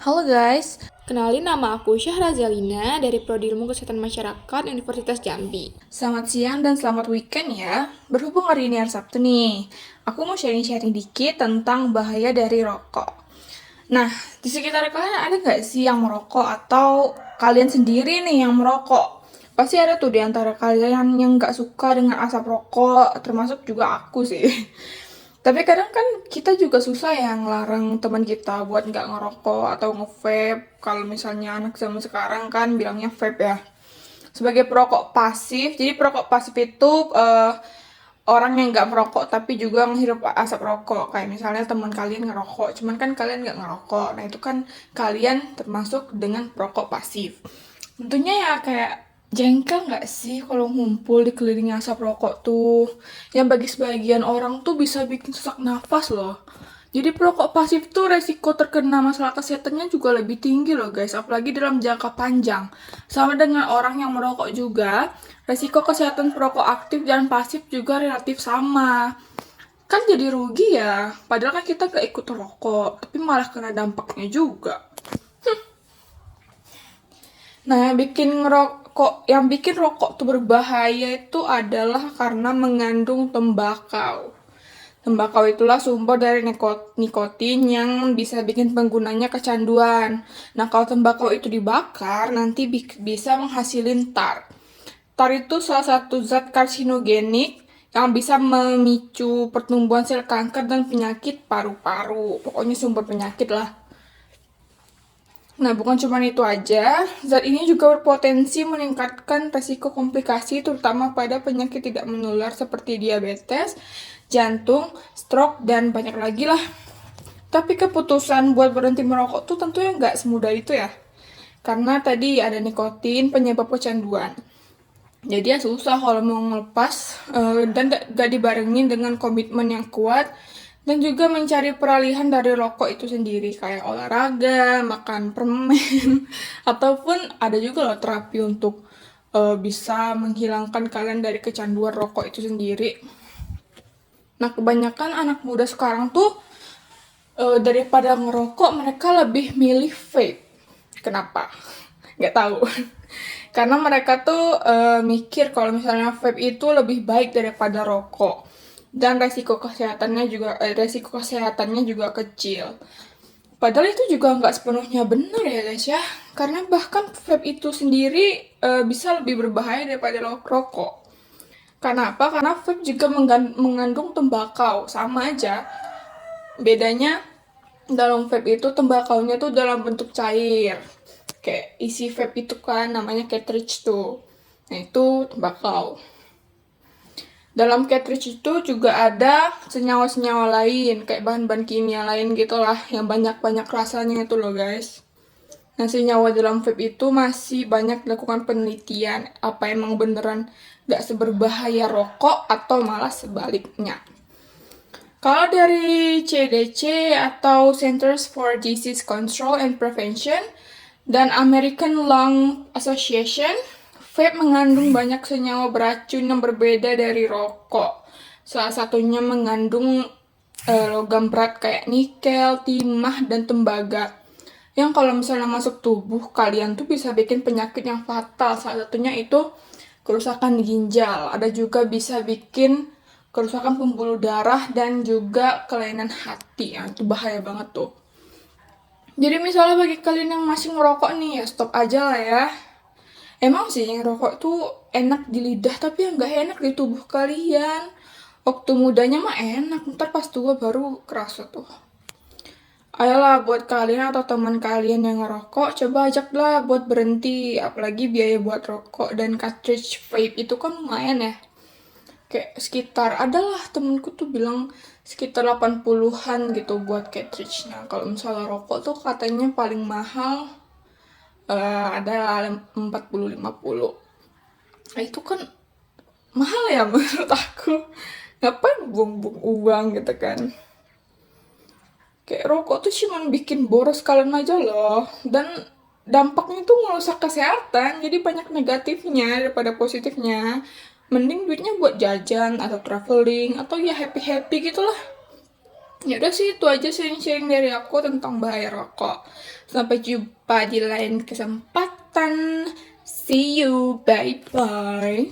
Halo guys, kenalin nama aku Syahrazalina dari Prodi Ilmu Kesehatan Masyarakat Universitas Jambi. Selamat siang dan selamat weekend ya. Berhubung hari ini hari Sabtu nih, aku mau sharing-sharing dikit tentang bahaya dari rokok. Nah, di sekitar kalian ada nggak sih yang merokok atau kalian sendiri nih yang merokok? Pasti ada tuh di antara kalian yang nggak suka dengan asap rokok, termasuk juga aku sih. Tapi kadang kan kita juga susah ya ngelarang teman kita buat nggak ngerokok atau nge-vape. Kalau misalnya anak zaman sekarang kan bilangnya vape ya. Sebagai perokok pasif, jadi perokok pasif itu orang yang nggak merokok tapi juga menghirup asap rokok. Kayak misalnya teman kalian ngerokok, cuman kan kalian nggak ngerokok. Nah itu kan kalian termasuk dengan perokok pasif. Tentunya ya kayak jengkel nggak sih kalau ngumpul dikelilingi asap rokok tuh. Yang bagi sebagian orang tuh bisa bikin sesak nafas loh. Jadi perokok pasif tuh resiko terkena masalah kesehatannya juga lebih tinggi loh guys, apalagi dalam jangka panjang. Sama dengan orang yang merokok juga, resiko kesehatan perokok aktif dan pasif juga relatif sama. Kan jadi rugi ya, padahal kan kita gak ikut rokok, tapi malah kena dampaknya juga. Nah, yang bikin rokok tuh berbahaya itu adalah karena mengandung tembakau. Tembakau itulah sumber dari nikotin yang bisa bikin penggunanya kecanduan. Nah, kalau tembakau itu dibakar, nanti bisa menghasilin tar. Tar itu salah satu zat karsinogenik yang bisa memicu pertumbuhan sel kanker dan penyakit paru-paru. Pokoknya sumber penyakit lah. Nah, bukan cuma itu aja, zat ini juga berpotensi meningkatkan resiko komplikasi terutama pada penyakit tidak menular seperti diabetes, jantung, stroke, dan banyak lagi lah. Tapi keputusan buat berhenti merokok tuh tentunya nggak semudah itu ya. Karena tadi ada nikotin penyebab kecanduan. Jadi ya susah kalau mau ngelepas dan gak dibarengin dengan komitmen yang kuat dan juga mencari peralihan dari rokok itu sendiri kayak olahraga, makan permen ataupun ada juga loh terapi untuk bisa menghilangkan kalian dari kecanduan rokok itu sendiri. Nah, kebanyakan anak muda sekarang tuh daripada ngerokok mereka lebih milih vape. Kenapa? Nggak tahu. Karena mereka tuh mikir kalau misalnya vape itu lebih baik daripada rokok dan resiko kesehatannya juga kecil. Padahal itu juga nggak sepenuhnya benar ya guys ya. Karena bahkan vape itu sendiri bisa lebih berbahaya daripada rokok. Karena apa? Karena vape juga mengandung tembakau, sama aja. Bedanya dalam vape itu tembakaunya tuh dalam bentuk cair. Kayak isi vape itu kan namanya cartridge tuh. Nah itu tembakau. Dalam cartridge itu juga ada senyawa-senyawa lain, kayak bahan-bahan kimia lain gitu lah, yang banyak-banyak rasanya itu loh guys. Nah, senyawa dalam vape itu masih banyak dilakukan penelitian, apa emang beneran gak seberbahaya rokok atau malah sebaliknya. Kalau dari CDC atau Centers for Disease Control and Prevention dan American Lung Association, vape mengandung banyak senyawa beracun yang berbeda dari rokok. Salah satunya mengandung logam berat kayak nikel, timah, dan tembaga. Yang kalau misalnya masuk tubuh kalian tuh bisa bikin penyakit yang fatal. Salah satunya itu kerusakan ginjal. Ada juga bisa bikin kerusakan pembuluh darah dan juga kelainan hati. Ya, itu bahaya banget tuh. Jadi misalnya bagi kalian yang masih ngerokok nih ya stop aja lah ya. Emang sih ngerokok tuh enak di lidah tapi ya nggak enak di tubuh kalian. Waktu mudanya mah enak, ntar pas tua baru kerasa tuh. Ayolah buat kalian atau teman kalian yang ngerokok, coba ajaklah buat berhenti. Apalagi biaya buat rokok dan cartridge vape itu kan lumayan ya. Kayak sekitar, adalah temenku tuh bilang sekitar 80-an gitu buat cartridge-nya. Kalau misalnya rokok tuh katanya paling mahal ada 40-50. Nah, itu kan mahal ya menurut aku. Ngapain buang-buang uang gitu kan. Kayak rokok tuh cuma bikin boros kalian aja loh. Dan dampaknya tuh ngerusak kesehatan. Jadi banyak negatifnya daripada positifnya. Mending duitnya buat jajan atau traveling atau ya happy-happy gitu lah. Ya udah sih itu aja sharing-sharing dari aku tentang bahaya rokok. Sampai jumpa di lain kesempatan. See you. Bye bye.